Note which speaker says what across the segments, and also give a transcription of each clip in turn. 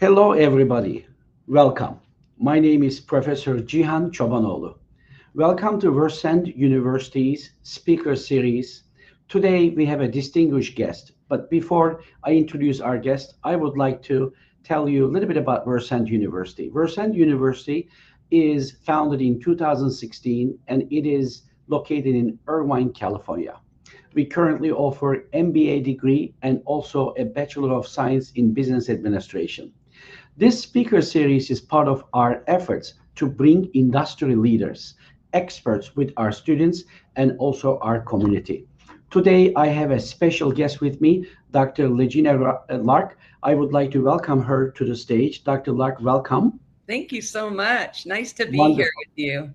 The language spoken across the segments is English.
Speaker 1: Hello, everybody. Welcome. My name is Professor Cihan Çobanoğlu. Welcome to Virscend University's Speaker Series. Today we have a distinguished guest, but before I introduce our guest, I would like to tell you a little bit about Virscend University. Virscend University is founded in 2016 and it is located in Irvine, California. We currently offer MBA degree and also a Bachelor of Science in Business Administration. This speaker series is part of our efforts to bring industry leaders, experts with our students, and also our community. Today, I have a special guest with me, Dr. Regina Lark. I would like to welcome her to the stage. Dr. Lark, welcome.
Speaker 2: Thank you so much. Nice to be here
Speaker 1: Wonderful.
Speaker 2: with you.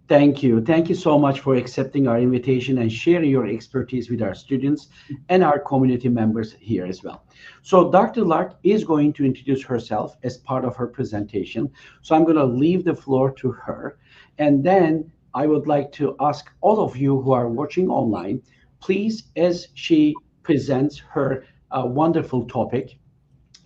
Speaker 1: Thank you. Thank you so much for accepting our invitation and sharing your expertise with our students and our community members here as well. So Dr. Lark is going to introduce herself as part of her presentation. So I'm going to leave the floor to her. And then I would like to ask all of you who are watching online, please, as she presents her wonderful topic,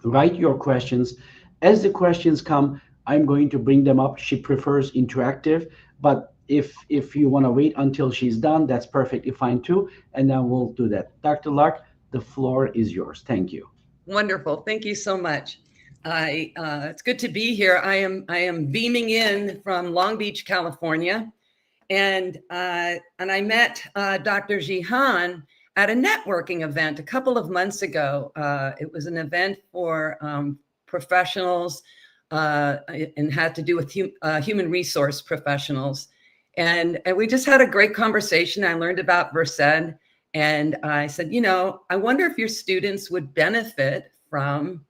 Speaker 1: write your questions. As the questions come, I'm going to bring them up. She prefers interactive, but if you want to wait until she's done, that's perfectly fine too. And then we'll do that. Dr. Lark, the floor is yours. Thank you.
Speaker 2: Wonderful. Thank you so much. It's good to be here. I am beaming in from Long Beach, California, and I met Dr. Jihan at a networking event a couple of months ago. It was an event for professionals and had to do with human resource professionals. And we just had a great conversation. I learned about Virscend, and I said, I wonder if your students would benefit from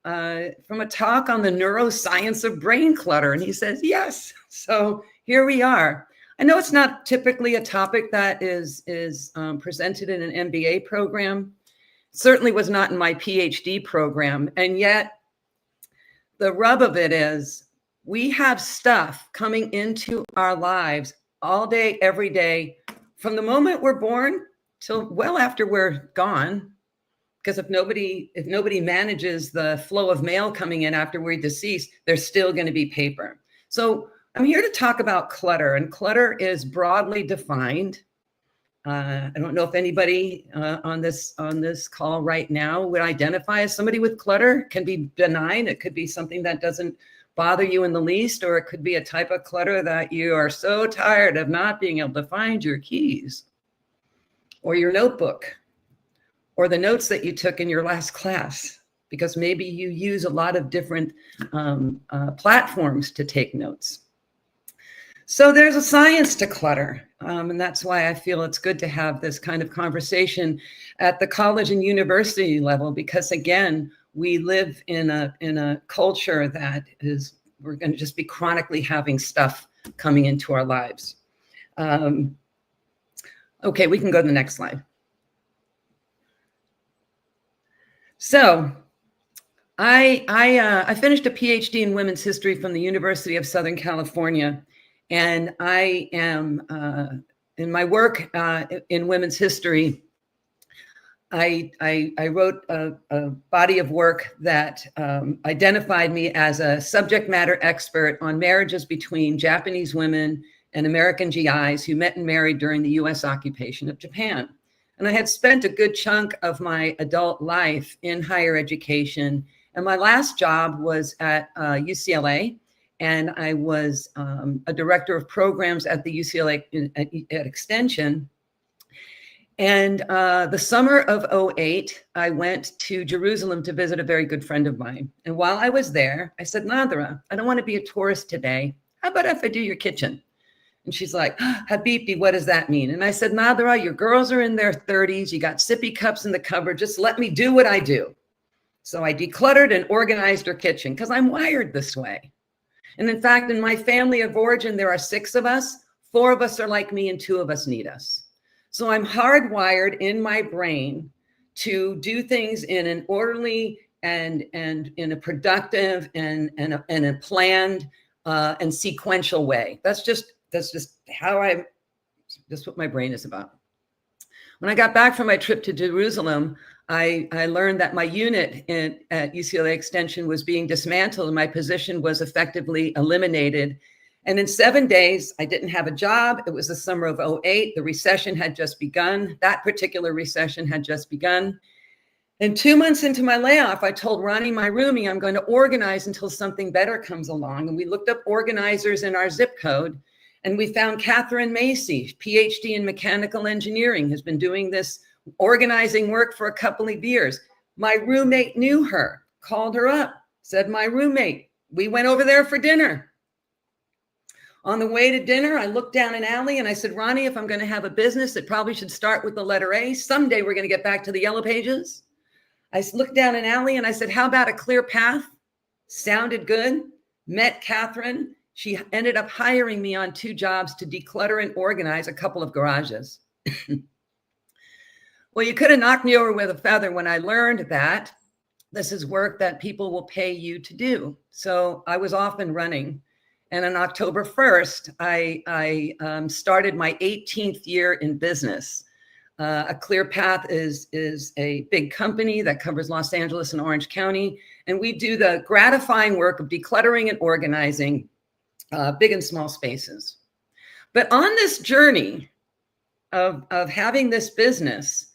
Speaker 2: a talk on the neuroscience of brain clutter. And he says, yes. So here we are. I know it's not typically a topic that is presented in an MBA program. Certainly was not in my PhD program. And yet the rub of it is we have stuff coming into our lives all day, every day, from the moment we're born till well after we're gone. Because if nobody manages the flow of mail coming in after we're deceased, there's still going to be paper. So I'm here to talk about clutter, and clutter is broadly defined. I don't know if anybody on this call right now would identify as somebody with clutter. It can be benign. It could be something that doesn't bother you in the least, or it could be a type of clutter that you are so tired of not being able to find your keys or your notebook or the notes that you took in your last class, because maybe you use a lot of different platforms to take notes. So there's a science to clutter, and that's why I feel it's good to have this kind of conversation at the college and university level, because again, we live in a culture that we're going to just be chronically having stuff coming into our lives. Okay, we can go to the next slide. So I finished a PhD in women's history from the University of Southern California. And I am, in my work in women's history, I wrote a body of work that identified me as a subject matter expert on marriages between Japanese women and American GIs who met and married during the US occupation of Japan. And I had spent a good chunk of my adult life in higher education. And my last job was at UCLA. And I was a director of programs at the UCLA at Extension. And the summer of '08, I went to Jerusalem to visit a very good friend of mine. And while I was there, I said, Nadra, I don't want to be a tourist today. How about if I do your kitchen? And she's like, Habibi, what does that mean? And I said, Nadra, your girls are in their 30s. You got sippy cups in the cupboard. Just let me do what I do. So I decluttered and organized her kitchen because I'm wired this way. And in fact, in my family of origin, there are 6 of us. 4 of us are like me and 2 of us need us. So I'm hardwired in my brain to do things in an orderly and in a productive and a planned and sequential way. That's just what my brain is about. When I got back from my trip to Jerusalem, I learned that my unit at UCLA Extension was being dismantled and my position was effectively eliminated. And in 7 days, I didn't have a job. It was the summer of '08. The recession had just begun. That particular recession had just begun. And 2 months into my layoff, I told Ronnie, my roomie, I'm going to organize until something better comes along. And we looked up organizers in our zip code. And we found Catherine Macy, PhD in mechanical engineering, has been doing this organizing work for a couple of years. My roommate knew her, called her up, said, my roommate. We went over there for dinner. On the way to dinner, I looked down an alley and I said, Ronnie, if I'm going to have a business, it probably should start with the letter A. Someday we're going to get back to the yellow pages. I looked down an alley and I said, how about a clear path? Sounded good. Met Catherine. She ended up hiring me on 2 jobs to declutter and organize a couple of garages. Well, you could have knocked me over with a feather when I learned that this is work that people will pay you to do. So I was off and running. And on October 1st, I started my 18th year in business. A Clear Path is a big company that covers Los Angeles and Orange County. And we do the gratifying work of decluttering and organizing big and small spaces. But on this journey of having this business,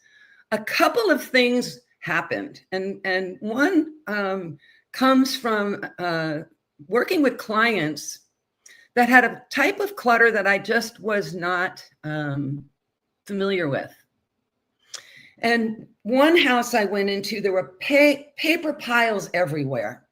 Speaker 2: a couple of things happened. And one comes from working with clients that had a type of clutter that I just was not familiar with. And one house I went into, there were paper piles everywhere.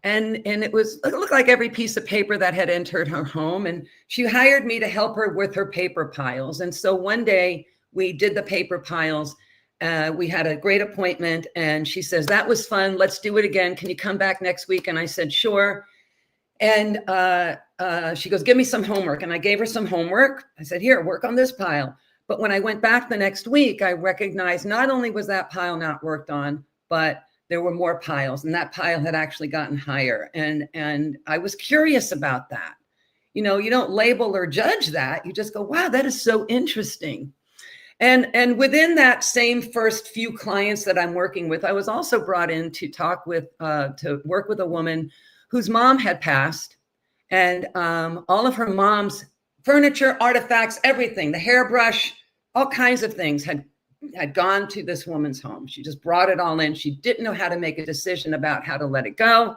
Speaker 2: And it looked like every piece of paper that had entered her home. And she hired me to help her with her paper piles. And so one day we did the paper piles. We had a great appointment and she says, that was fun. Let's do it again. Can you come back next week? And I said, sure. And she goes, give me some homework. And I gave her some homework. I said, here, work on this pile. But when I went back the next week, I recognized not only was that pile not worked on, but there were more piles and that pile had actually gotten higher. And I was curious about that. You know, you don't label or judge that. You just go, wow, that is so interesting. And within that same first few clients that I'm working with, I was also brought in to to work with a woman whose mom had passed, and all of her mom's furniture, artifacts, everything, the hairbrush, all kinds of things had gone to this woman's home. She just brought it all in. She didn't know how to make a decision about how to let it go.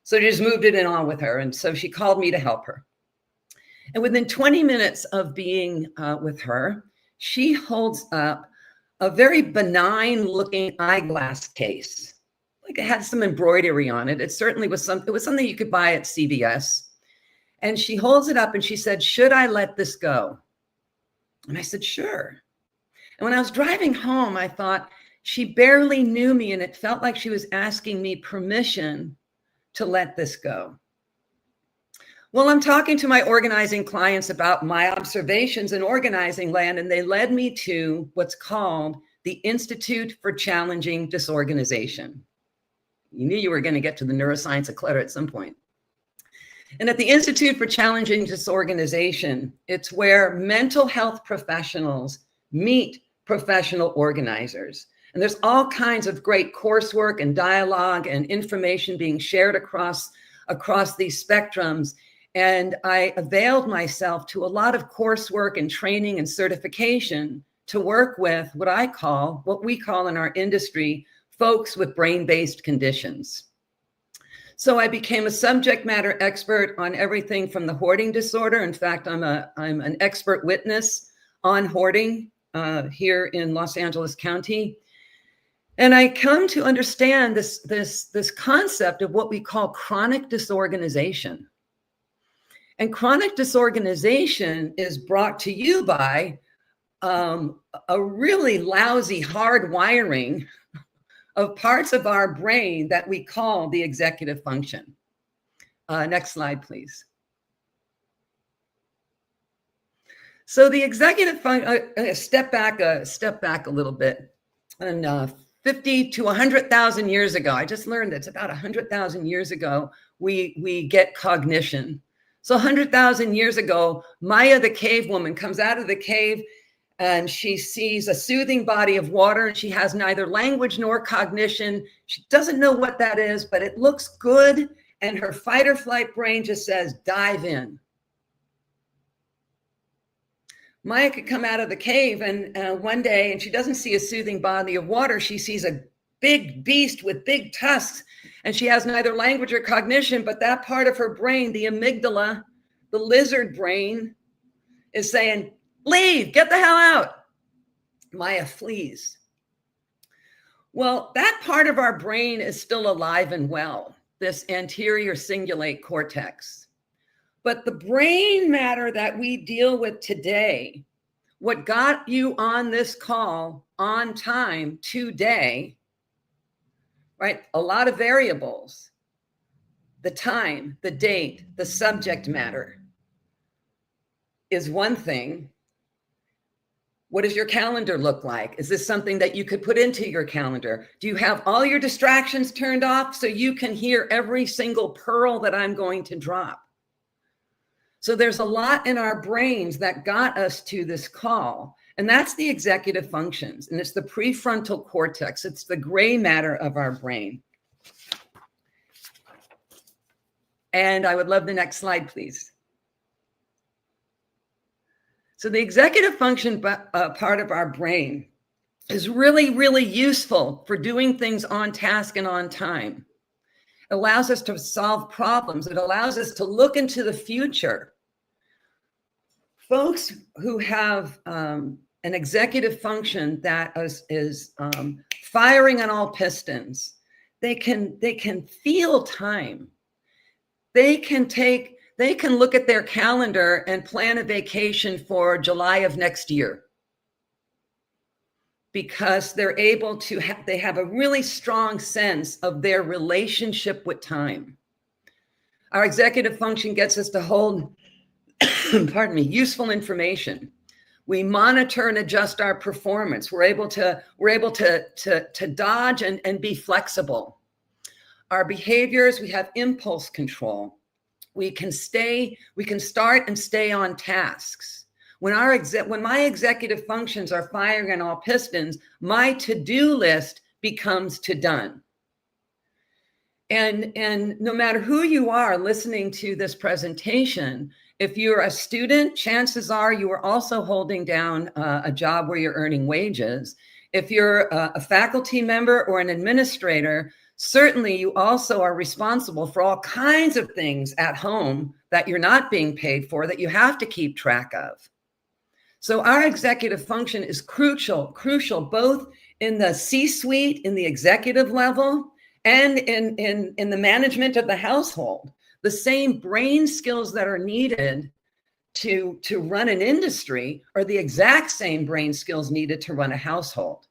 Speaker 2: So she just moved it in on with her. And so she called me to help her. And within 20 minutes of being with her, she holds up a very benign looking eyeglass case. Like it had some embroidery on it. It certainly was something you could buy at CVS. And she holds it up and she said, should I let this go? And I said, sure. And when I was driving home, I thought she barely knew me and it felt like she was asking me permission to let this go. Well, I'm talking to my organizing clients about my observations in organizing land, and they led me to what's called the Institute for Challenging Disorganization. You knew you were going to get to the neuroscience of clutter at some point. And at the Institute for Challenging Disorganization, it's where mental health professionals meet professional organizers. And there's all kinds of great coursework and dialogue and information being shared across these spectrums. And I availed myself to a lot of coursework and training and certification to work with what we call in our industry, folks with brain-based conditions. So I became a subject matter expert on everything from the hoarding disorder. In fact, I'm an expert witness on hoarding here in Los Angeles County. And I come to understand this concept of what we call chronic disorganization. And chronic disorganization is brought to you by a really lousy hard wiring of parts of our brain that we call the executive function. Next slide, please. So the executive function, step back a little bit. And 50 to 100,000 years ago, I just learned it's about 100,000 years ago, we get cognition. So 100,000 years ago, Maya the cave woman comes out of the cave and she sees a soothing body of water, and she has neither language nor cognition. She doesn't know what that is, but it looks good, and her fight or flight brain just says, dive in. Maya could come out of the cave and one day, and she doesn't see a soothing body of water. She sees a big beast with big tusks, and she has neither language or cognition, but that part of her brain, the amygdala, the lizard brain, is saying, leave, get the hell out. Maya flees. Well, that part of our brain is still alive and well, this anterior cingulate cortex. But the brain matter that we deal with today, what got you on this call on time today, right? A lot of variables, the time, the date, the subject matter is one thing. What does your calendar look like? Is this something that you could put into your calendar? Do you have all your distractions turned off so you can hear every single pearl that I'm going to drop? So there's a lot in our brains that got us to this call, and that's the executive functions, and it's the prefrontal cortex. It's the gray matter of our brain. And I would love the next slide, please. So the executive function part of our brain is really, really useful for doing things on task and on time. It allows us to solve problems. It allows us to look into the future. Folks who have an executive function that is firing on all pistons, they can feel time. They can look at their calendar and plan a vacation for July of next year because they're able to they have a really strong sense of their relationship with time. Our executive function gets us to hold, pardon me, useful information. We monitor and adjust our performance. We're able to dodge and be flexible. Our behaviors, we have impulse control. We can start and stay on tasks. When my executive functions are firing on all pistons, my to-do list becomes to done. And no matter who you are listening to this presentation, if you're a student, chances are you are also holding down a job where you're earning wages. If you're a faculty member or an administrator, certainly you also are responsible for all kinds of things at home that you're not being paid for that you have to keep track of. So our executive function is crucial both in the C-suite, in the executive level, and in the management of the household. The same brain skills that are needed to run an industry are the exact same brain skills needed to run a household.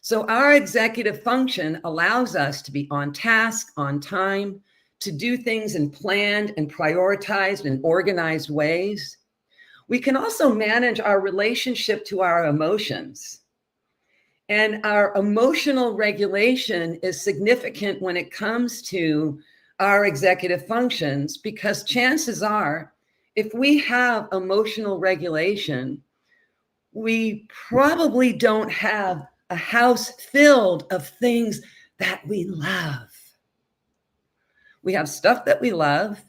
Speaker 2: So our executive function allows us to be on task, on time, to do things in planned and prioritized and organized ways. We can also manage our relationship to our emotions. And our emotional regulation is significant when it comes to our executive functions, because chances are, if we have emotional regulation, we probably don't have a house filled of things that we love. We have stuff that we love.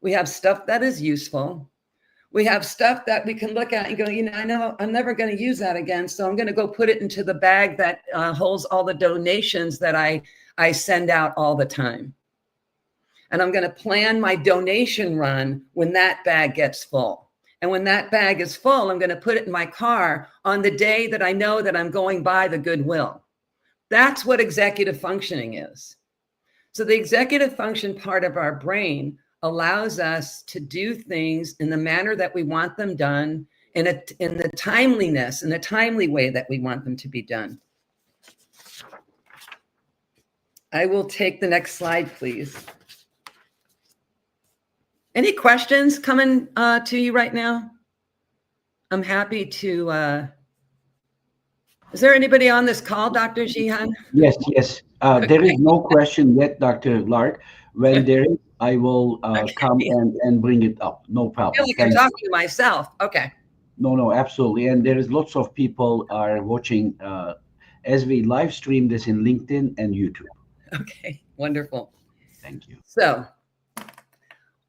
Speaker 2: We have stuff that is useful. We have stuff that we can look at and go, I know I'm never going to use that again, so I'm going to go put it into the bag that holds all the donations that I send out all the time. And I'm going to plan my donation run when that bag gets full. And when that bag is full, I'm going to put it in my car on the day that I know that I'm going by the Goodwill. That's what executive functioning is. So the executive function part of our brain allows us to do things in the manner that we want them done, in the timeliness, in the timely way that we want them to be done. I will take the next slide, please. Any questions coming to you right now? I'm happy to, is there anybody on this call, Dr. Jihan?
Speaker 1: Yes. There is no question yet, Dr. Lark. When there is, I will come and bring it up. No
Speaker 2: I feel
Speaker 1: problem.
Speaker 2: like I'm talking to myself. Okay.
Speaker 1: No, no, absolutely. And there is lots of people are watching as we live stream this in LinkedIn and YouTube.
Speaker 2: Okay, wonderful.
Speaker 1: Thank you.
Speaker 2: So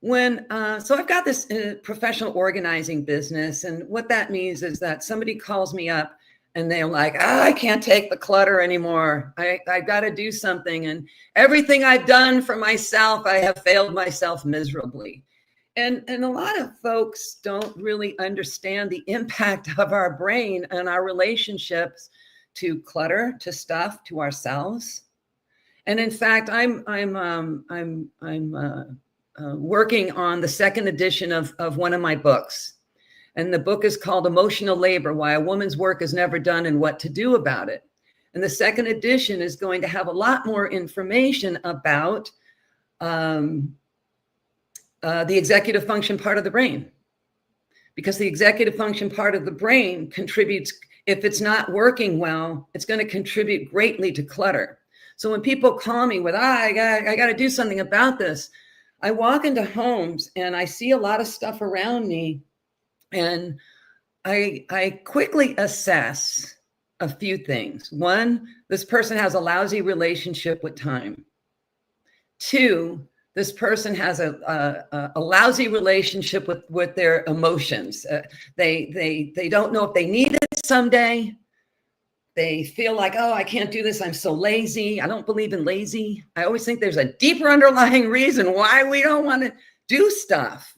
Speaker 2: so I've got this professional organizing business, and what that means is that somebody calls me up and they're like, I can't take the clutter anymore. I've got to do something. And everything I've done for myself, I have failed myself miserably. And a lot of folks don't really understand the impact of our brain and our relationships to clutter, to stuff, to ourselves. And in fact, I'm working on the second edition of one of my books. And the book is called Emotional Labor, Why a Woman's Work is Never Done and What to Do About It. And the second edition is going to have a lot more information about the executive function part of the brain. Because the executive function part of the brain contributes, if it's not working well, it's going to contribute greatly to clutter. So when people call me with, I got to do something about this, I walk into homes and I see a lot of stuff around me, and I quickly assess a few things. One, this person has a lousy relationship with time. Two, this person has a lousy relationship with their emotions. They don't know if they need it someday. They feel like, oh, I can't do this. I'm so lazy. I don't believe in lazy. I always think there's a deeper underlying reason why we don't want to do stuff.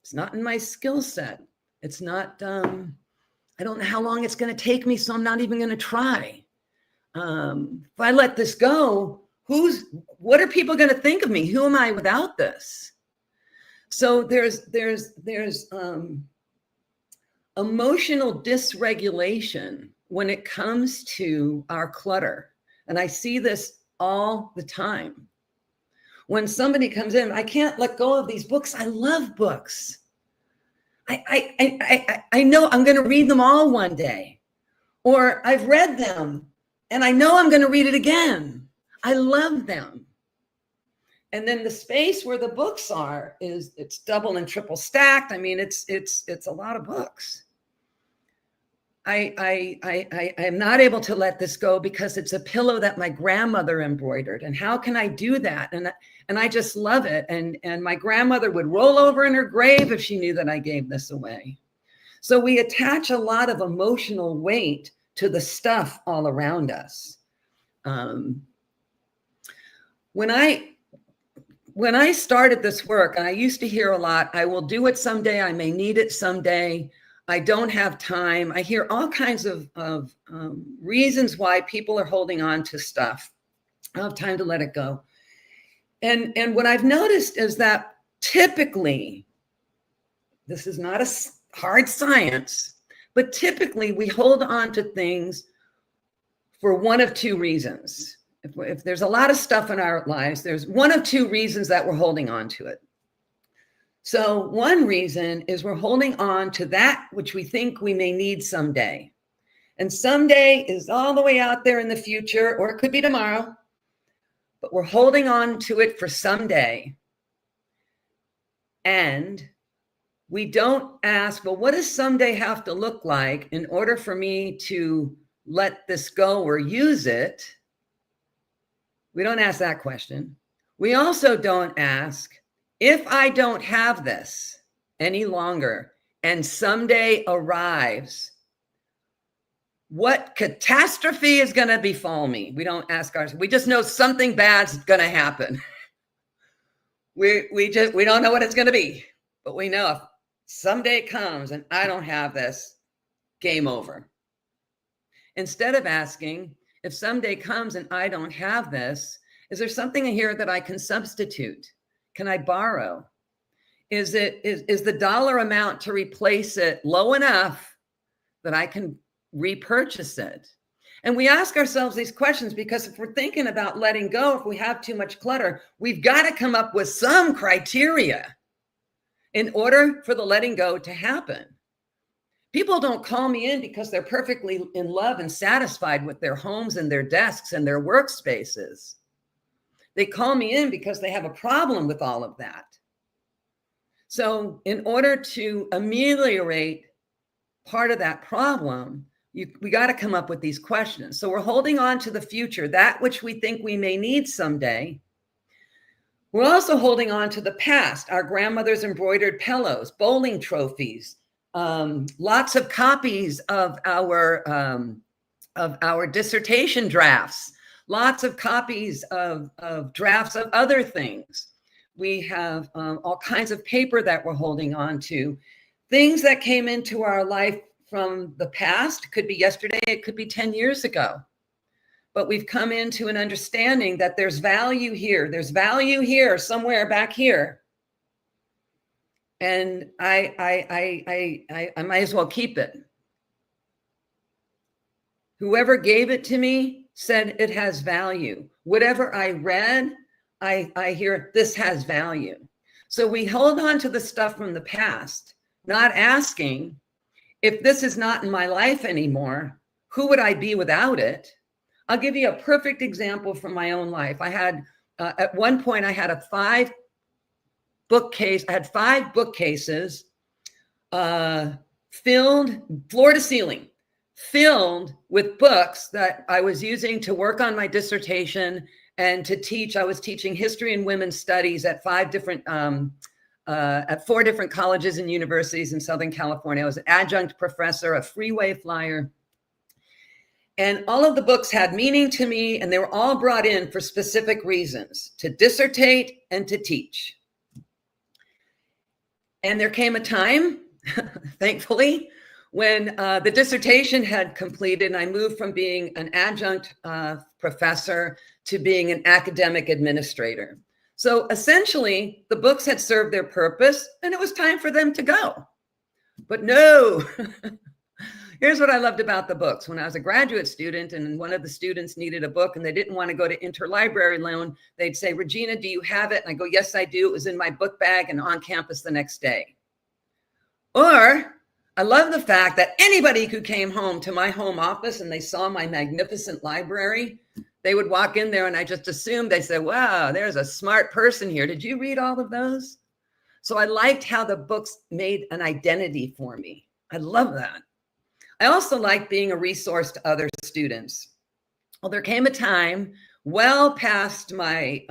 Speaker 2: It's not in my skill set. It's not, I don't know how long it's going to take me, so I'm not even going to try. If I let this go, what are people going to think of me? Who am I without this? So there's emotional dysregulation when it comes to our clutter. And I see this all the time. When somebody comes in, I can't let go of these books. I love books. I know I'm going to read them all one day, or I've read them and I know I'm going to read it again. I love them. And then the space where the books are it's double and triple stacked. I mean, it's a lot of books. I am not able to let this go because it's a pillow that my grandmother embroidered. And how can I do that? And I just love it. And my grandmother would roll over in her grave if she knew that I gave this away. So we attach a lot of emotional weight to the stuff all around us. When I started this work, and I used to hear a lot, I will do it someday, I may need it someday, I don't have time. I hear all kinds of reasons why people are holding on to stuff. I don't have time to let it go. And what I've noticed is that typically, this is not a hard science, but typically we hold on to things for one of two reasons. If there's a lot of stuff in our lives, there's one of two reasons that we're holding on to it. So one reason is we're holding on to that which we think we may need someday. And someday is all the way out there in the future, or it could be tomorrow, but we're holding on to it for someday. And we don't ask, well, what does someday have to look like in order for me to let this go or use it? We don't ask that question. We also don't ask, if I don't have this any longer and someday arrives, what catastrophe is going to befall me? We don't ask ourselves. We just know something bad's going to happen. We don't know what it's going to be, but we know if someday comes and I don't have this, game over. Instead of asking, if someday comes and I don't have this, is there something in here that I can substitute? Can I borrow? Is the dollar amount to replace it low enough that I can repurchase it? And we ask ourselves these questions because if we're thinking about letting go, if we have too much clutter, we've got to come up with some criteria in order for the letting go to happen. People don't call me in because they're perfectly in love and satisfied with their homes and their desks and their workspaces. They call me in because they have a problem with all of that. So in order to ameliorate part of that problem, we got to come up with these questions. So we're holding on to the future, that which we think we may need someday. We're also holding on to the past, our grandmother's embroidered pillows, bowling trophies, lots of copies of our dissertation drafts, lots of copies of drafts of other things. We have all kinds of paper that we're holding on to, things that came into our life from the past. It could be yesterday, it could be 10 years ago. But we've come into an understanding that there's value here. There's value here, somewhere back here. And I might as well keep it. Whoever gave it to me said it has value. Whatever I read, I hear this has value. So we hold on to the stuff from the past, not asking, if this is not in my life anymore, who would I be without it? I'll give you a perfect example from my own life. I had, at one point, I had a 5 bookcases filled, floor to ceiling, filled with books that I was using to work on my dissertation and to teach. I was teaching history and women's studies at 4 different colleges and universities in Southern California. I was an adjunct professor, a freeway flyer. And all of the books had meaning to me, and they were all brought in for specific reasons, to dissertate and to teach. And there came a time, thankfully, when the dissertation had completed and I moved from being an adjunct professor to being an academic administrator. So essentially, the books had served their purpose and it was time for them to go. But no, here's what I loved about the books. When I was a graduate student and one of the students needed a book and they didn't want to go to interlibrary loan, they'd say, Regina, do you have it? And I go, yes, I do. It was in my book bag and on campus the next day. Or I love the fact that anybody who came home to my home office and they saw my magnificent library, they would walk in there and I just assumed, they said, wow, there's a smart person here. Did you read all of those? So I liked how the books made an identity for me. I love that. I also like being a resource to other students. Well, there came a time well past my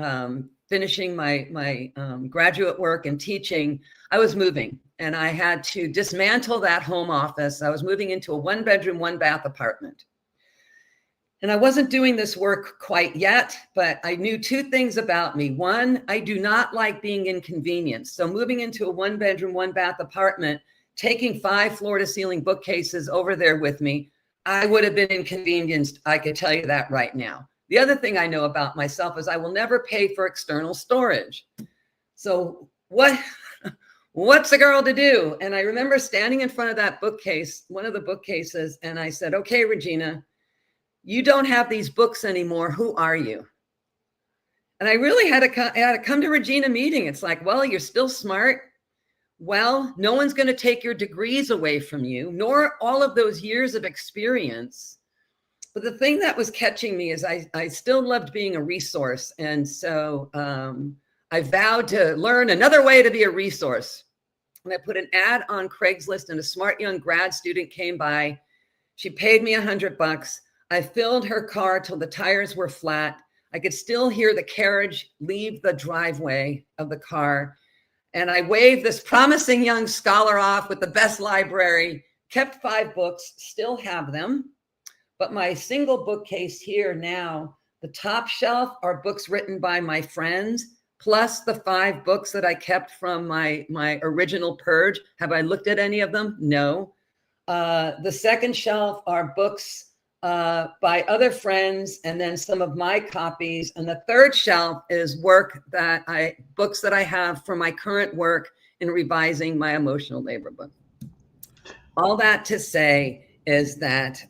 Speaker 2: finishing my graduate work and teaching, I was moving and I had to dismantle that home office. I was moving into a 1-bedroom, 1-bath apartment. And I wasn't doing this work quite yet, but I knew 2 things about me. One, I do not like being inconvenienced. So moving into a 1-bedroom, 1-bath apartment, taking 5 floor-to-ceiling bookcases over there with me, I would have been inconvenienced. I could tell you that right now. The other thing I know about myself is I will never pay for external storage. So what's a girl to do? And I remember standing in front of that bookcase, one of the bookcases, and I said, okay, Regina, you don't have these books anymore. Who are you? And I really had to come to Regina meeting. It's like, well, you're still smart. Well, no one's going to take your degrees away from you, nor all of those years of experience. But the thing that was catching me is I still loved being a resource. And so I vowed to learn another way to be a resource. And I put an ad on Craigslist and a smart young grad student came by. She paid me $100. I filled her car till the tires were flat. I could still hear the carriage leave the driveway of the car. And I waved this promising young scholar off with the best library, kept 5 books, still have them. But my single bookcase here now, the top shelf are books written by my friends, plus the 5 books that I kept from my original purge. Have I looked at any of them? No. The second shelf are books by other friends, and then some of my copies. And the third shelf is books that I have for my current work in revising my emotional labor book. All that to say is that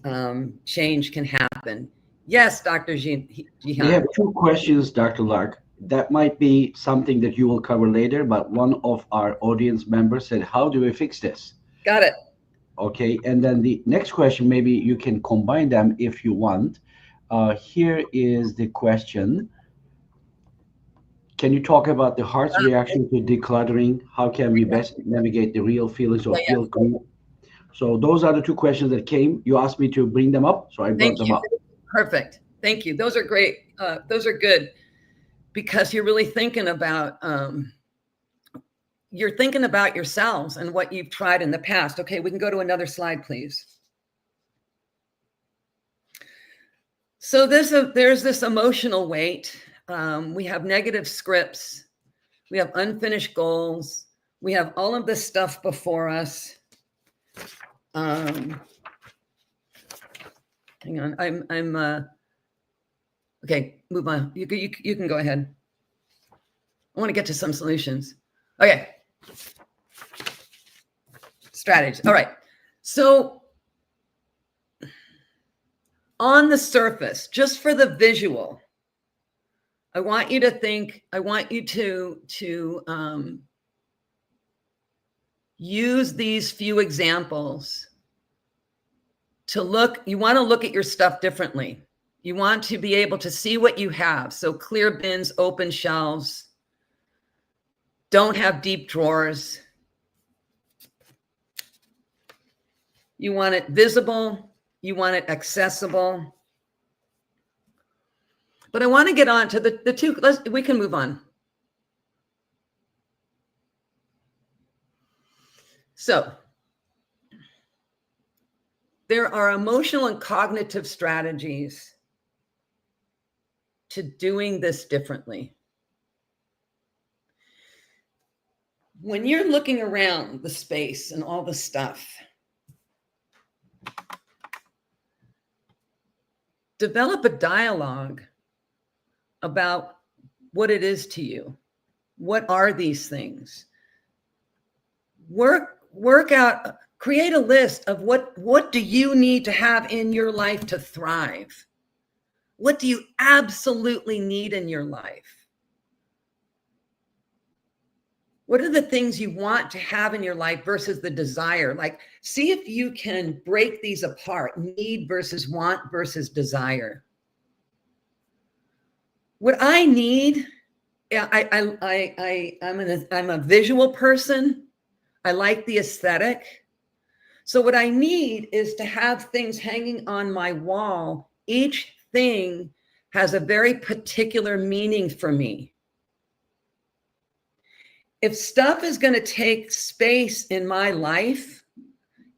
Speaker 2: change can happen. Yes, Dr. Jihan.
Speaker 1: We have 2 questions, Dr. Lark. That might be something that you will cover later, but one of our audience members said, how do we fix this?
Speaker 2: Got it.
Speaker 1: Okay, and then the next question, maybe you can combine them if you want. Here is the question. Can you talk about the heart's reaction to decluttering? How can we best navigate the real feelings of guilt? So those are the two questions that came. You asked me to bring them up, so I brought
Speaker 2: Thank
Speaker 1: them
Speaker 2: you.
Speaker 1: up.
Speaker 2: Perfect. Thank you. Those are great. Those are good because you're really thinking about yourselves and what you've tried in the past. Okay, we can go to another slide, please. So there's this emotional weight. We have negative scripts. We have unfinished goals. We have all of this stuff before us. Hang on, I'm okay, move on. You can go ahead. I want to get to some solutions. Okay. Strategies. All right. So on the surface, just for the visual, I want you to think, I want you to use these few examples to look. You want to look at your stuff differently. You want to be able to see what you have. So clear bins, open shelves, don't have deep drawers. You want it visible. You want it accessible. But I want to get on to the two. We can move on. So there are emotional and cognitive strategies to doing this differently. When you're looking around the space and all the stuff, develop a dialogue about what it is to you. What are these things? Work out, create a list of what do you need to have in your life to thrive? What do you absolutely need in your life? What are the things you want to have in your life versus the desire? Like, see if you can break these apart, need versus want versus desire. What I need, I'm a visual person. I like the aesthetic. So what I need is to have things hanging on my wall. Each thing has a very particular meaning for me. If stuff is going to take space in my life,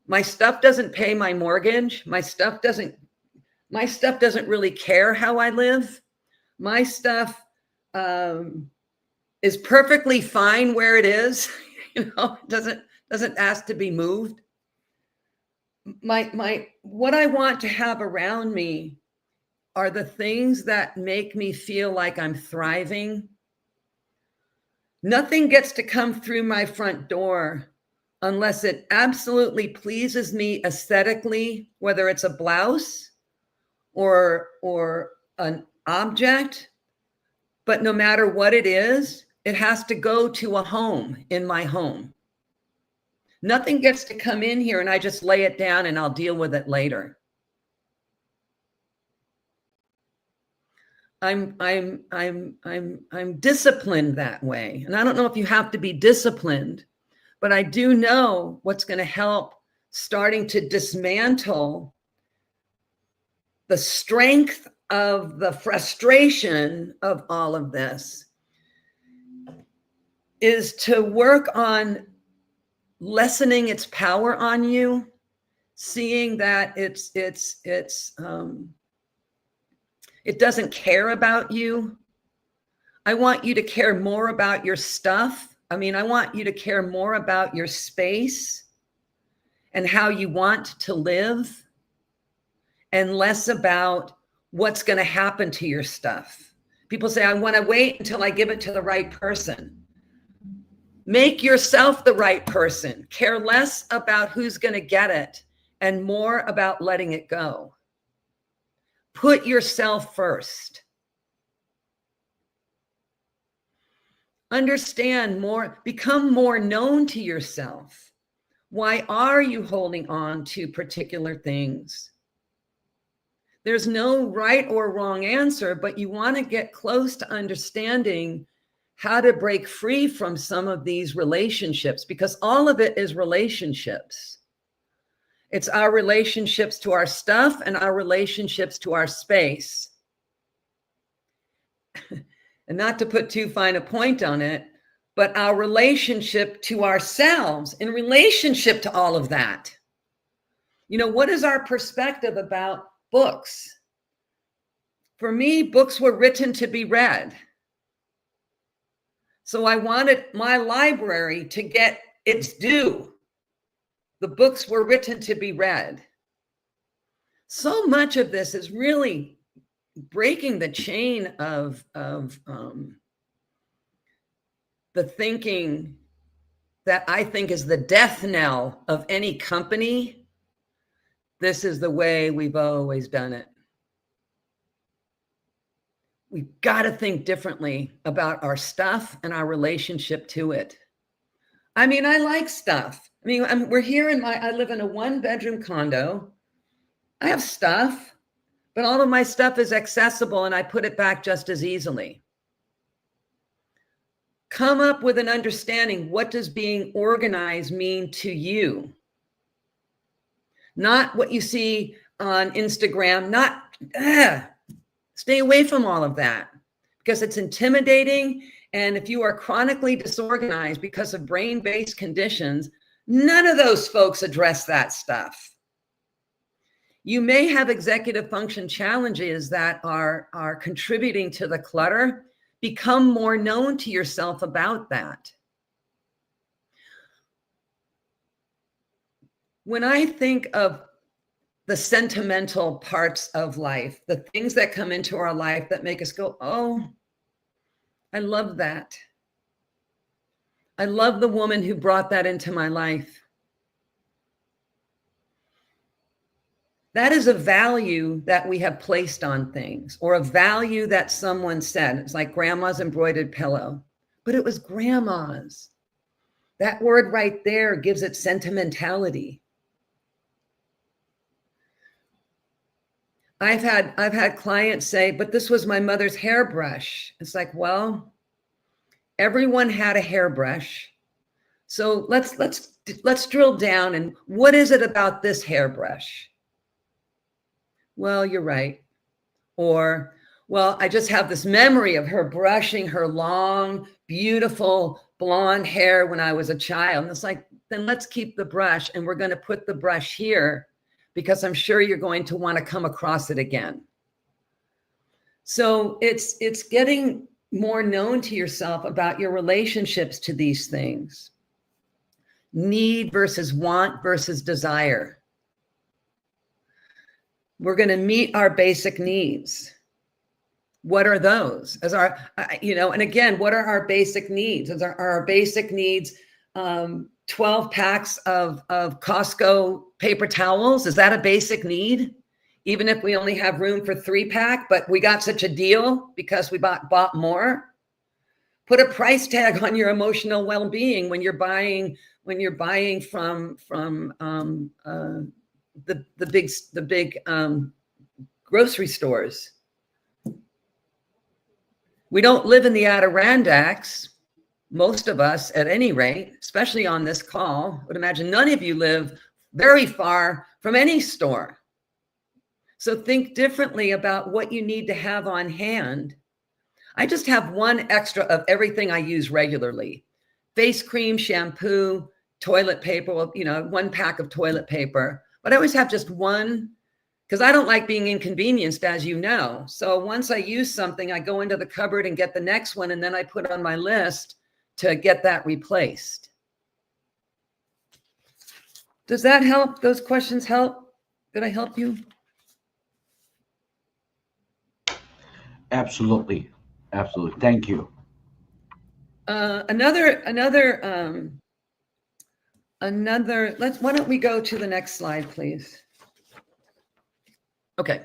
Speaker 2: my stuff doesn't pay my mortgage. My stuff doesn't really care how I live. My stuff is perfectly fine where it is. Doesn't ask to be moved. What I want to have around me are the things that make me feel like I'm thriving. Nothing gets to come through my front door unless it absolutely pleases me aesthetically, whether it's a blouse or an object. But no matter what it is, it has to go to a home in my home. Nothing gets to come in here and I just lay it down and I'll deal with it later. I'm disciplined that way. And I don't know if you have to be disciplined, but I do know what's going to help starting to dismantle the strength of the frustration of all of this is to work on lessening its power on you, seeing that it doesn't care about you. I want you to care more about your stuff. I want you to care more about your space and how you want to live and less about what's going to happen to your stuff. People say, I want to wait until I give it to the right person. Make yourself the right person. Care less about who's going to get it and more about letting it go. Put yourself first. Understand more, become more known to yourself. Why are you holding on to particular things? There's no right or wrong answer, but you want to get close to understanding how to break free from some of these relationships, because all of it is relationships. It's our relationships to our stuff and our relationships to our space. And not to put too fine a point on it, but our relationship to ourselves in relationship to all of that. You know, what is our perspective about books? For me, books were written to be read. So I wanted my library to get its due. The books were written to be read. So much of this is really breaking the chain of the thinking that I think is the death knell of any company. This is the way we've always done it. We've got to think differently about our stuff and our relationship to it. I mean, I like stuff. I mean, we're here I live in a 1-bedroom condo. I have stuff, but all of my stuff is accessible and I put it back just as easily. Come up with an understanding. What does being organized mean to you? Not what you see on Instagram, stay away from all of that because it's intimidating. And if you are chronically disorganized because of brain-based conditions, none of those folks address that stuff. You may have executive function challenges that are contributing to the clutter. Become more known to yourself about that. When I think of the sentimental parts of life, the things that come into our life that make us go, oh, I love that. I love the woman who brought that into my life. That is a value that we have placed on things, or a value that someone said. It's like grandma's embroidered pillow, but it was grandma's. That word right there gives it sentimentality. I've had clients say, but this was my mother's hairbrush. It's like, well, everyone had a hairbrush. So let's drill down, and what is it about this hairbrush? Well, you're right. Or, well, I just have this memory of her brushing her long, beautiful blonde hair when I was a child. And it's like, then let's keep the brush, and we're going to put the brush here because I'm sure you're going to want to come across it again. So it's getting more known to yourself about your relationships to these things. Need versus want versus desire. We're going to meet our basic needs. What are those? And again, what are our basic needs? Are our basic needs 12 packs of Costco paper towels? Is that a basic need? Even if we only have room for 3-pack, but we got such a deal because we bought more? Put a price tag on your emotional well-being when you're buying from the big grocery stores. We don't live in the Adirondacks, most of us at any rate, especially on this call. I would imagine none of you live very far from any store. So think differently about what you need to have on hand. I just have one extra of everything I use regularly: face cream, shampoo, toilet paper, 1 pack of toilet paper. But I always have just one because I don't like being inconvenienced, as you know. So once I use something, I go into the cupboard and get the next one, and then I put on my list to get that replaced. Does that help? Those questions help? Did I help you?
Speaker 1: Absolutely. Absolutely. Thank you.
Speaker 2: Why don't we go to the next slide, please? Okay.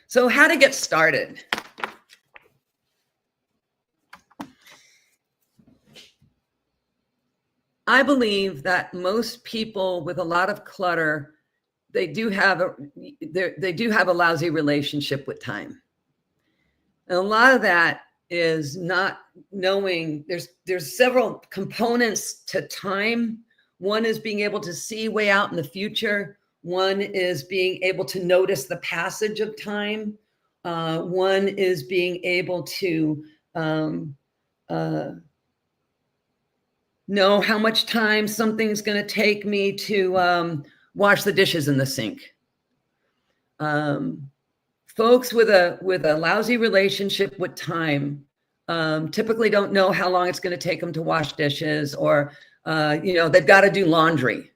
Speaker 2: So how to get started. I believe that most people with a lot of clutter, they do have a lousy relationship with time. And a lot of that is not knowing there's several components to time. One is being able to see way out in the future. One is being able to notice the passage of time. One is being able to know how much time something's going to take me to wash the dishes in the sink. Folks with a lousy relationship with time typically don't know how long it's going to take them to wash dishes, or they've got to do laundry.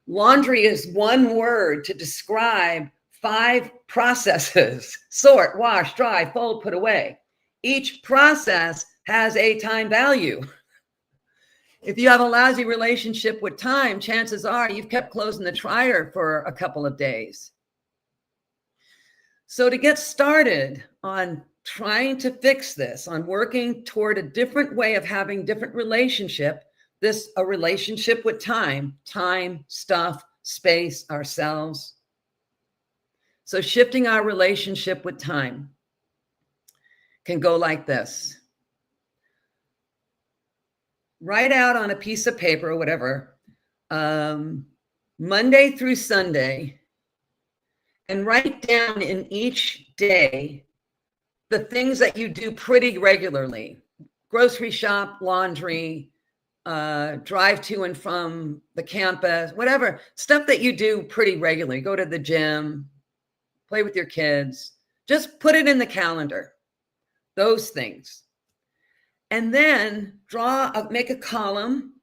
Speaker 2: Laundry is one word to describe 5 processes: sort, wash, dry, fold, put away. Each process has a time value. If you have a lousy relationship with time, chances are you've kept clothes in the dryer for a couple of days. So to get started on trying to fix this, on working toward a different way of having different relationship, a relationship with time, stuff, space, ourselves. So shifting our relationship with time can go like this. Write out on a piece of paper or whatever, Monday through Sunday, and write down in each day the things that you do pretty regularly: grocery shop, laundry, drive to and from the campus, whatever, stuff that you do pretty regularly. Go to the gym, play with your kids, just put it in the calendar, those things. And then make a column,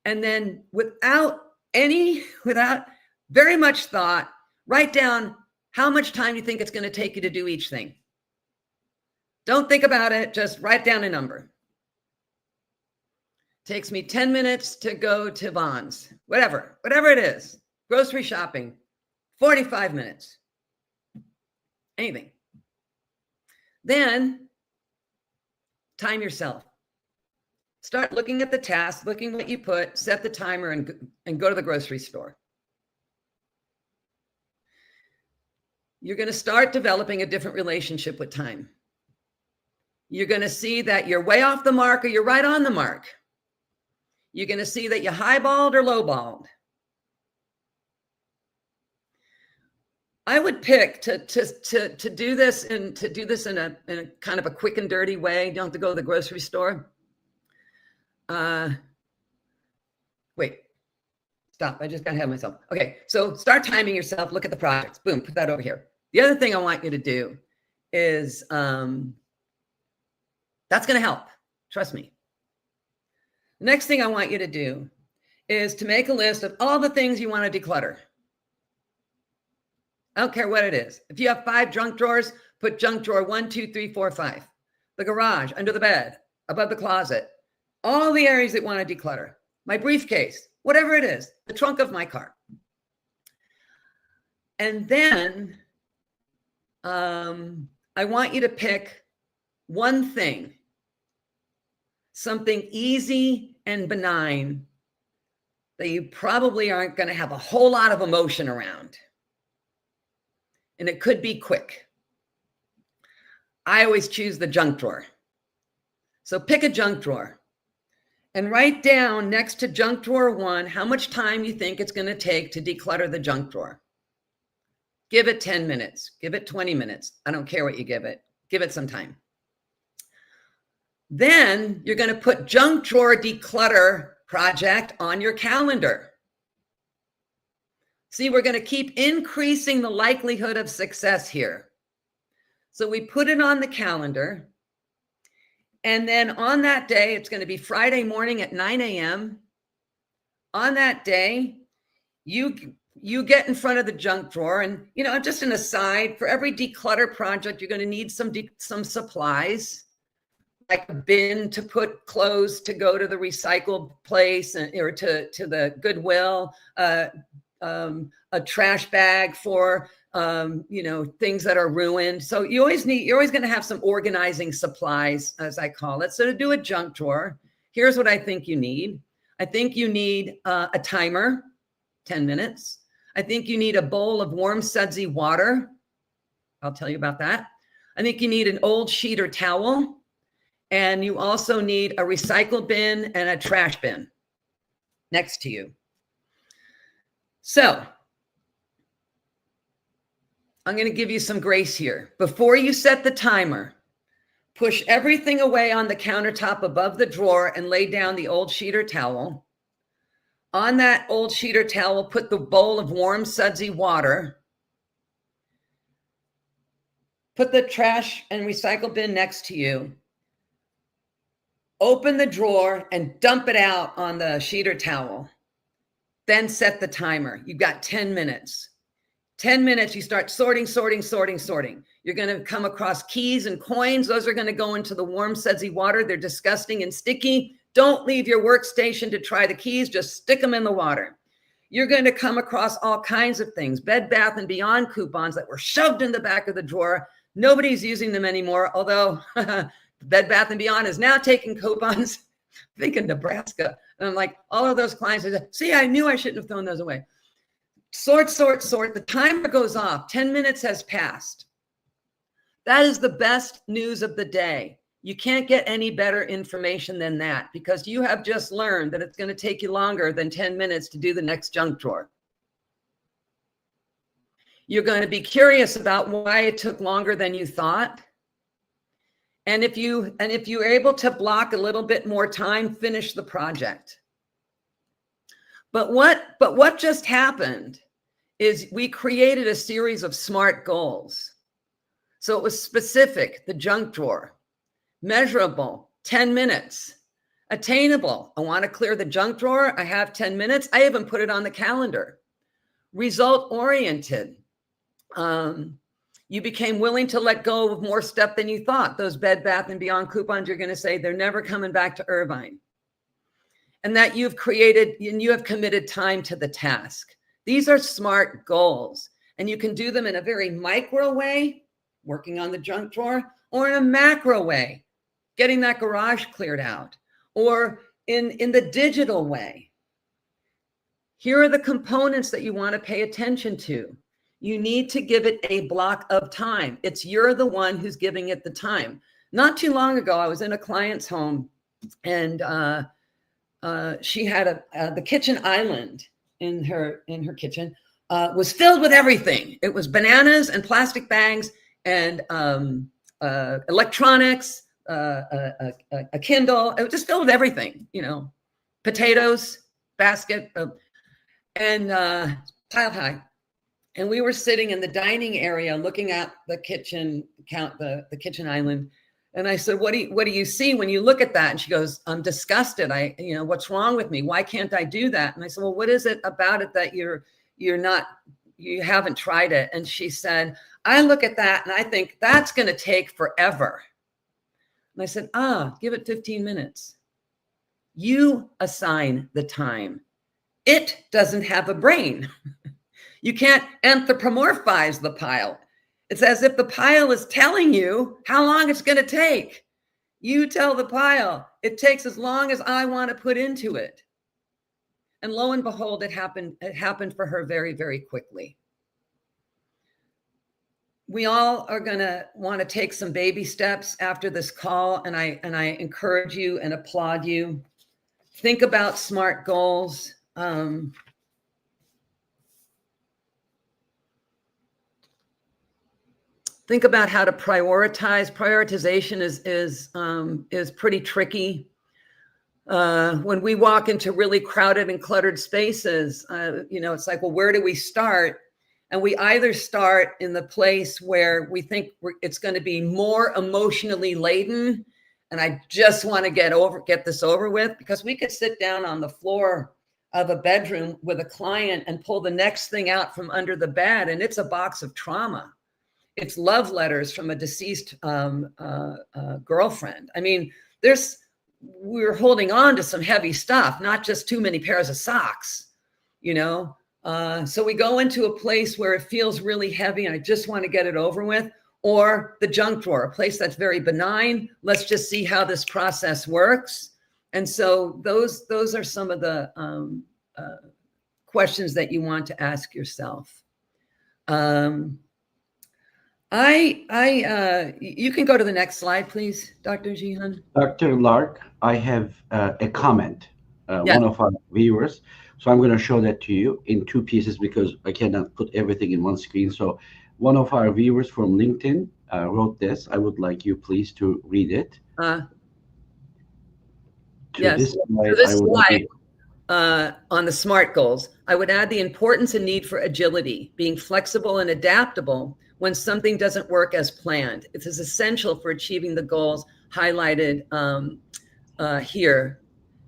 Speaker 2: and then without very much thought, write down how much time you think it's going to take you to do each thing. Don't think about it, just write down a number. Takes me 10 minutes to go to Vons, whatever it is. Grocery shopping, 45 minutes. Anything. Then time yourself. Start looking at the task, looking what you put, set the timer, and go to the grocery store. You're going to start developing a different relationship with time. You're going to see that you're way off the mark or you're right on the mark. You're going to see that you highballed or lowballed. I would pick to do this in a kind of a quick and dirty way. You don't have to go to the grocery store. Wait, stop. I just got ahead of myself. Okay, so start timing yourself. Look at the projects. Boom, put that over here. The other thing I want you to do is that's going to help. Trust me. The next thing I want you to do is to make a list of all the things you want to declutter. I don't care what it is. If you have 5 junk drawers, put junk drawer 1, 2, 3, 4, 5. The garage, under the bed, above the closet, all the areas that want to declutter. My briefcase, whatever it is, the trunk of my car. And then I want you to pick one thing, something easy and benign that you probably aren't going to have a whole lot of emotion around. And it could be quick. I always choose the junk drawer. So pick a junk drawer and write down next to junk drawer 1 how much time you think it's going to take to declutter the junk drawer. Give it 10 minutes. Give it 20 minutes. I don't care what you give it. Give it some time. Then you're going to put junk drawer declutter project on your calendar. See, we're going to keep increasing the likelihood of success here. So we put it on the calendar. And then on that day, it's going to be Friday morning at 9 a.m. On that day, you get in front of the junk drawer, and, just an aside, for every declutter project, you're going to need some supplies, like a bin to put clothes to go to the recycle place or to the Goodwill, a trash bag for, things that are ruined. So you're always going to have some organizing supplies, as I call it. So to do a junk drawer, here's what I think you need. I think you need a timer, 10 minutes. I think you need a bowl of warm, sudsy water. I'll tell you about that. I think you need an old sheet or towel. And you also need a recycle bin and a trash bin next to you. So I'm going to give you some grace here. Before you set the timer, push everything away on the countertop above the drawer and lay down the old sheet or towel. On that old sheet or towel, put the bowl of warm, sudsy water. Put the trash and recycle bin next to you. Open the drawer and dump it out on the sheet or towel. Then set the timer. You've got 10 minutes. 10 minutes, you start sorting. You're going to come across keys and coins. Those are going to go into the warm, sudsy water. They're disgusting and sticky. Don't leave your workstation to try the keys. Just stick them in the water. You're going to come across all kinds of things. Bed Bath & Beyond coupons that were shoved in the back of the drawer. Nobody's using them anymore, although Bed Bath & Beyond is now taking coupons. I think in Nebraska. And I'm like, all of those clients said, see, I knew I shouldn't have thrown those away. Sort. The timer goes off. 10 minutes has passed. That is the best news of the day. You can't get any better information than that, because you have just learned that it's going to take you longer than 10 minutes to do the next junk drawer. You're going to be curious about why it took longer than you thought. And if you're able to block a little bit more time, finish the project. But what just happened is we created a series of SMART goals. So it was specific, the junk drawer, measurable, 10 minutes, attainable. I want to clear the junk drawer. I have 10 minutes. I even put it on the calendar. Result oriented. You became willing to let go of more stuff than you thought. Those Bed Bath & Beyond coupons, you're going to say they're never coming back to Irvine. And that you've created and you have committed time to the task. These are SMART goals, and you can do them in a very micro way, working on the junk drawer, or in a macro way, getting that garage cleared out, or in the digital way. Here are the components that you want to pay attention to. You need to give it a block of time. You're the one who's giving it the time. Not too long ago, I was in a client's home, and she had the kitchen island in her kitchen was filled with everything. It was bananas and plastic bags and electronics, a Kindle. It was just filled with everything, potatoes, basket, and piled high. And we were sitting in the dining area looking at the kitchen kitchen island. And I said, what do you see when you look at that? And she goes, I'm disgusted. What's wrong with me? Why can't I do that? And I said, well, what is it about it that you haven't tried it? And she said, I look at that and I think that's going to take forever. And I said, give it 15 minutes. You assign the time. It doesn't have a brain. You can't anthropomorphize the pile. It's as if the pile is telling you how long it's going to take. You tell the pile, it takes as long as I want to put into it. And lo and behold, it happened for her very, very quickly. We all are going to want to take some baby steps after this call, and I encourage you and applaud you. Think about SMART goals. Think about how to prioritize. Prioritization is pretty tricky. When we walk into really crowded and cluttered spaces, it's like, well, where do we start? And we either start in the place where we think it's going to be more emotionally laden, and I just want to get this over with, because we could sit down on the floor of a bedroom with a client and pull the next thing out from under the bed, and it's a box of trauma. It's love letters from a deceased girlfriend. I mean, we're holding on to some heavy stuff, not just too many pairs of socks, So we go into a place where it feels really heavy and I just want to get it over with, or the junk drawer, a place that's very benign. Let's just see how this process works. And so those are some of the questions that you want to ask yourself. You can go to the next slide, please, Dr. Jihan.
Speaker 1: Dr. Lark, I have a comment.
Speaker 2: Yes.
Speaker 1: one of our viewers. So I'm going to show that to you in two pieces because I cannot put everything in one screen. So one of our viewers from LinkedIn wrote this. I would like you please to read it.
Speaker 2: Uh,
Speaker 1: To
Speaker 2: yes.
Speaker 1: this
Speaker 2: To
Speaker 1: slide, I
Speaker 2: this
Speaker 1: would like
Speaker 2: slide,
Speaker 1: you.
Speaker 2: on the SMART goals, I would add the importance and need for agility, being flexible and adaptable when something doesn't work as planned. It is essential for achieving the goals highlighted here.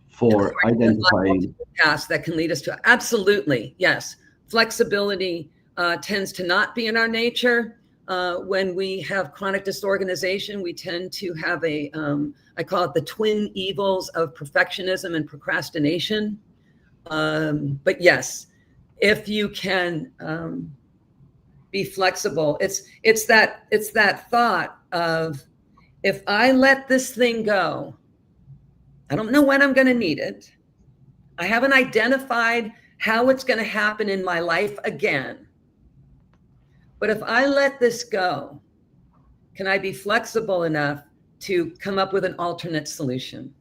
Speaker 1: For identifying.
Speaker 2: Tasks that can lead us to absolutely, yes. Flexibility tends to not be in our nature. When we have chronic disorganization, we tend to have I call it the twin evils of perfectionism and procrastination. But yes, if you can be flexible, it's that thought of, if I let this thing go, I don't know when I'm going to need it. I haven't identified how it's going to happen in my life again. But if I let this go, can I be flexible enough to come up with an alternate solution?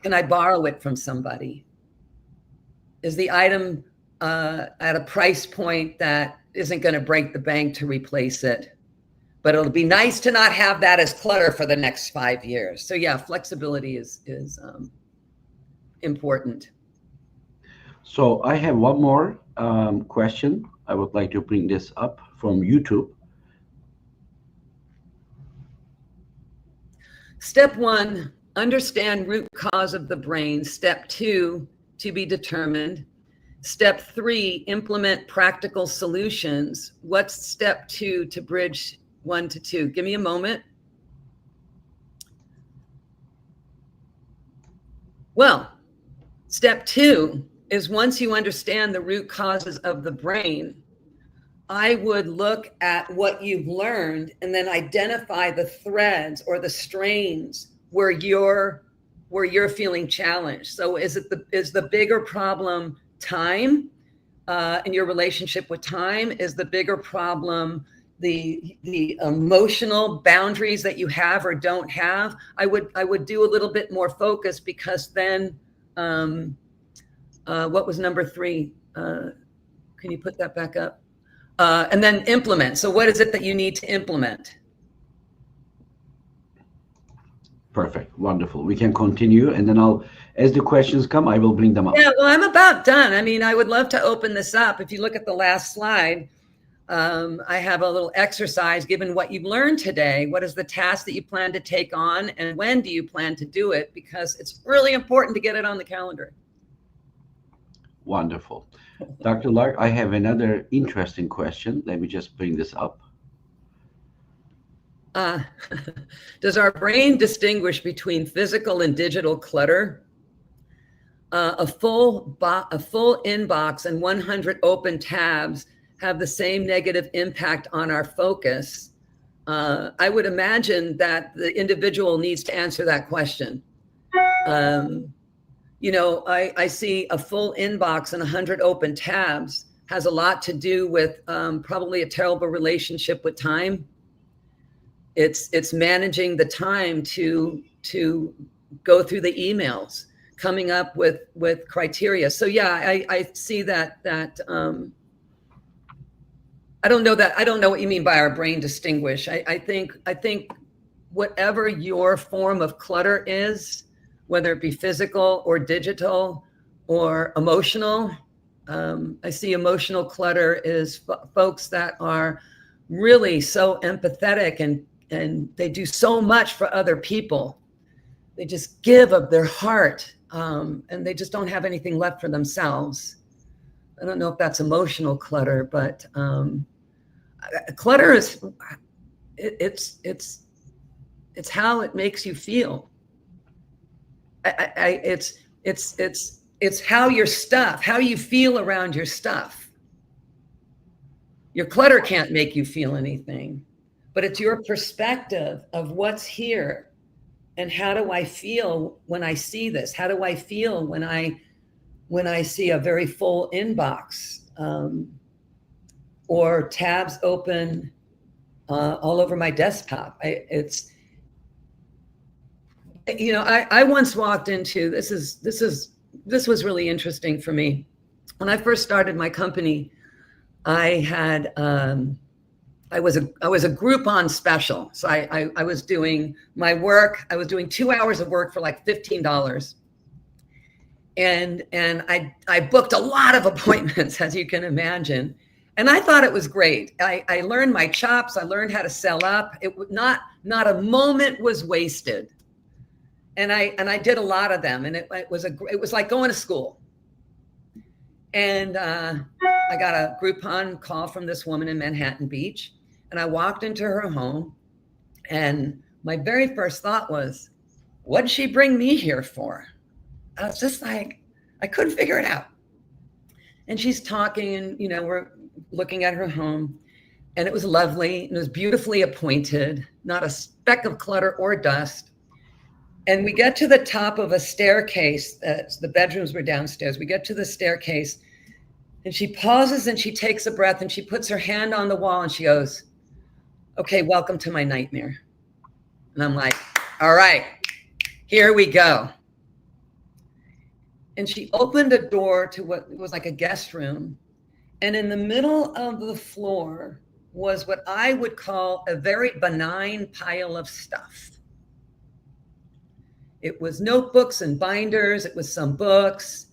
Speaker 2: Can I borrow it from somebody? Is the item at a price point that isn't going to break the bank to replace it? But it'll be nice to not have that as clutter for the next 5 years. So yeah, flexibility is important.
Speaker 1: So I have one more question. I would like to bring this up from YouTube.
Speaker 2: Step 1, understand root cause of the brain. Step 2, to be determined. Step 3, implement practical solutions. What's step 2 to bridge 1 to 2? Give me a moment. Well, step 2 is, once you understand the root causes of the brain, I would look at what you've learned and then identify the threads or the strains where you're feeling challenged. So is the bigger problem time in your relationship with time? Is the bigger problem the emotional boundaries that you have or don't have? I would do a little bit more focus, because then what was number 3? Can you put that back up? And then implement. So what is it that you need to implement?
Speaker 1: Perfect. Wonderful. We can continue, and then as the questions come, I will bring them up.
Speaker 2: Yeah, well, I'm about done. I mean, I would love to open this up. If you look at the last slide, I have a little exercise. Given what you've learned today, what is the task that you plan to take on, and when do you plan to do it? Because it's really important to get it on the calendar.
Speaker 1: Wonderful. Dr. Lark, I have another interesting question. Let me just bring this up.
Speaker 2: Does our brain distinguish between physical and digital clutter? A full inbox and 100 open tabs have the same negative impact on our focus. I would imagine that the individual needs to answer that question. I see a full inbox and 100 open tabs has a lot to do with probably a terrible relationship with time. It's managing the time to go through the emails, coming up with criteria. So yeah, I see that I don't know what you mean by our brain distinguish. I think whatever your form of clutter is, whether it be physical or digital or emotional, I see emotional clutter is folks that are really so empathetic and they do so much for other people. They just give of their heart, and they just don't have anything left for themselves. I don't know if that's emotional clutter, but clutter is it's how it makes you feel. It's how how you feel around your stuff. Your clutter can't make you feel anything, but it's your perspective of what's here. And how do I feel when I see this? How do I feel when I see a very full inbox or tabs open all over my desktop? I once walked into, this is this was really interesting for me. When I first started my company, I had I was a Groupon special. So I was doing my work. I was doing 2 hours of work for like $15. And I booked a lot of appointments, as you can imagine. And I thought it was great. I learned my chops. I learned how to sell up. It was not a moment was wasted. And I did a lot of them. And it was like going to school. And I got a Groupon call from this woman in Manhattan Beach. And I walked into her home. And my very first thought was, what did she bring me here for? I was just like, I couldn't figure it out. And she's talking, and we're looking at her home, and it was lovely, and it was beautifully appointed, not a speck of clutter or dust. And we get to the top of a staircase. The bedrooms were downstairs. We get to the staircase, and she pauses, and she takes a breath, and she puts her hand on the wall, and she goes, "Okay, welcome to my nightmare." And I'm like, all right, here we go. And she opened a door to what was like a guest room. And in the middle of the floor was what I would call a very benign pile of stuff. It was notebooks and binders. It was some books.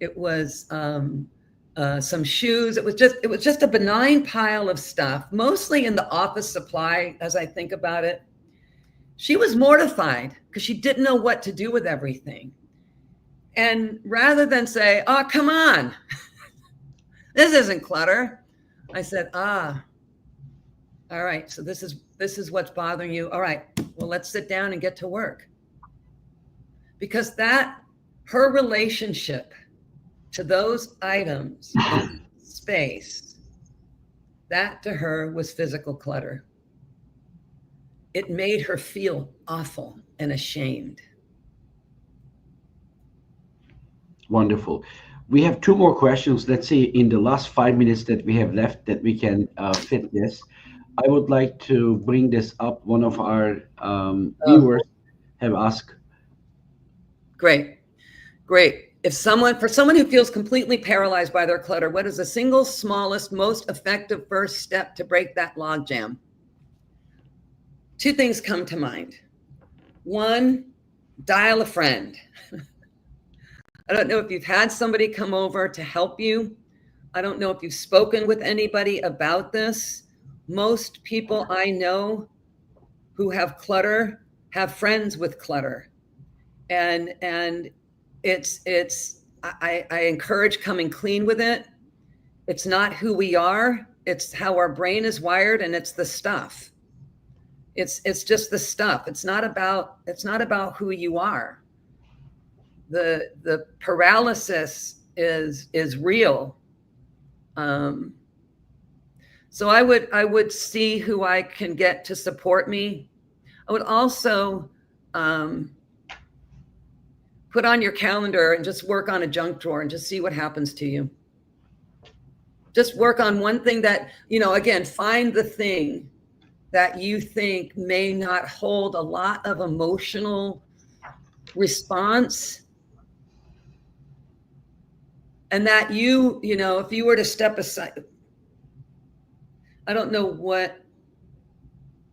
Speaker 2: It was some shoes. It was just a benign pile of stuff, mostly in the office supply, as I think about it. She was mortified because she didn't know what to do with everything. And rather than say, "Oh, come on, this isn't clutter," I said, all right, so this is what's bothering you. All right, well, let's sit down and get to work. Because her relationship to those items in space, that to her was physical clutter. It made her feel awful and ashamed.
Speaker 1: Wonderful. We have 2 more questions. Let's see, in the last 5 minutes that we have left, that we can fit this. I would like to bring this up. One of our viewers have asked.
Speaker 2: Great. For someone who feels completely paralyzed by their clutter, what is the single smallest, most effective first step to break that logjam? 2 things come to mind. 1, dial a friend. I don't know if you've had somebody come over to help you. I don't know if you've spoken with anybody about this. Most people I know who have clutter have friends with clutter. And I encourage coming clean with it. It's not who we are. It's how our brain is wired, and it's the stuff. It's just the stuff. It's not about who you are. The paralysis is real. So I would see who I can get to support me. I would also put on your calendar and just work on a junk drawer and just see what happens to you. Just work on one thing that, again, find the thing that you think may not hold a lot of emotional response. And that if you were to step aside, I don't know what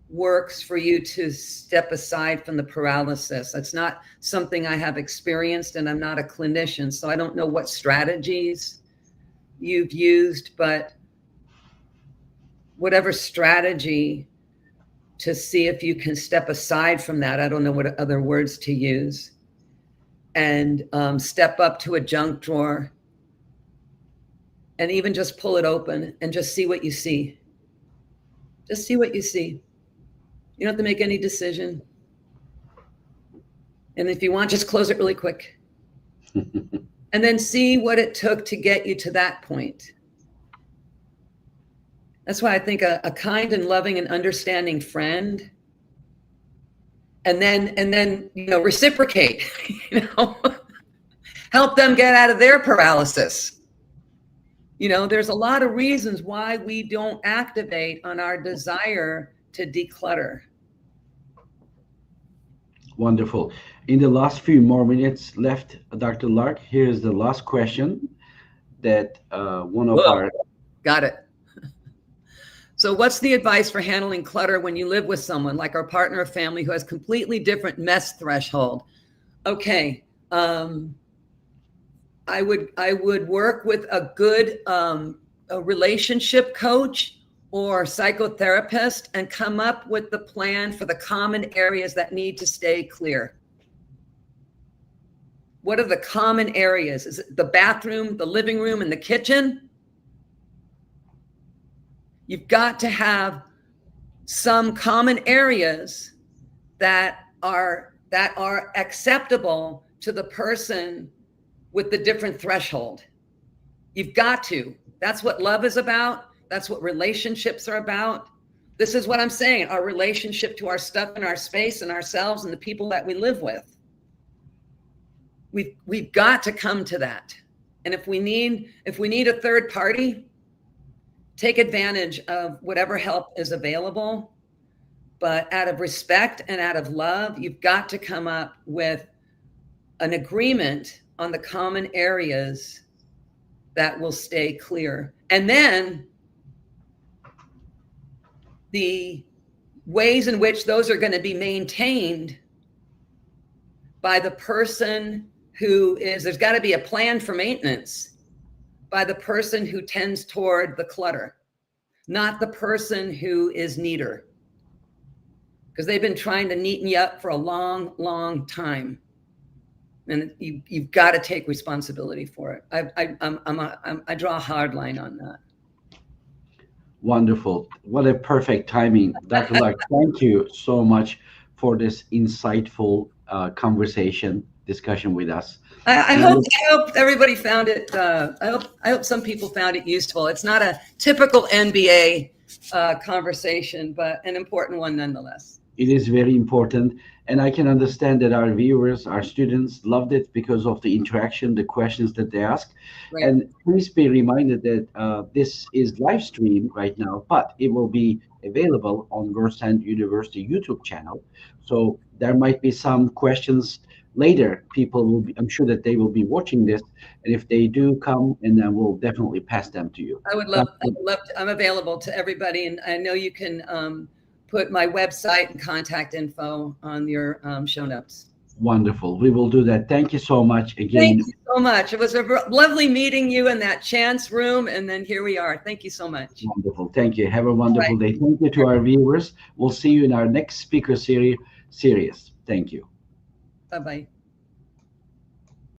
Speaker 2: works for you to step aside from the paralysis. That's not something I have experienced, and I'm not a clinician, so I don't know what strategies you've used, but whatever strategy to see if you can step aside from that. I don't know what other words to use. And step up to a junk drawer and even just pull it open and just see what you see. Just see what you see. You don't have to make any decision. And if you want, just close it really quick. And then see what it took to get you to that point. That's why I think a kind and loving and understanding friend, and then reciprocate, help them get out of their paralysis. There's a lot of reasons why we don't activate on our desire to declutter.
Speaker 1: Wonderful. In the last few more minutes left, Dr. Lark, here's the last question that one of
Speaker 2: Whoa.
Speaker 1: our...
Speaker 2: Got it. So what's the advice for handling clutter when you live with someone like our partner or family who has completely different mess threshold? Okay. I would work with a good a relationship coach or psychotherapist and come up with the plan for the common areas that need to stay clear. What are the common areas? Is it the bathroom, the living room, and the kitchen? You've got to have some common areas that are acceptable to the person with the different threshold. You've got to. That's what love is about. That's what relationships are about. This is what I'm saying, our relationship to our stuff and our space and ourselves and the people that we live with. We've got to come to that. And if we need a third party, take advantage of whatever help is available. But out of respect and out of love, you've got to come up with an agreement on the common areas that will stay clear. And then the ways in which those are going to be maintained by the person who is, there's got to be a plan for maintenance by the person who tends toward the clutter, not the person who is neater. Because they've been trying to neaten you up for a long, long time. And you've got to take responsibility for it. I draw a hard line on that.
Speaker 1: Wonderful. What a perfect timing. Dr. Lark, thank you so much for this insightful discussion with us.
Speaker 2: I hope everybody found it. I hope some people found it useful. It's not a typical NBA conversation, but an important one nonetheless.
Speaker 1: It is very important, and I can understand that our viewers, our students loved it because of the interaction, the questions that they ask. Right. And please be reminded that this is live stream right now, but it will be available on Virscend University YouTube channel. So there might be some questions later. People will be, I'm sure that they will be watching this, and if they do come, and then we'll definitely pass them to you.
Speaker 2: I would love to, I'm available to everybody, and I know you can put my website and contact info on your show notes.
Speaker 1: Wonderful. We will do that. Thank you so much again.
Speaker 2: Thank you so much. It was a lovely meeting you in that chance room, and then here we are. Thank you so much.
Speaker 1: Wonderful. Thank you. Have a wonderful day. Thank you to our viewers. We'll see you in our next speaker series. Thank you.
Speaker 2: Bye-bye.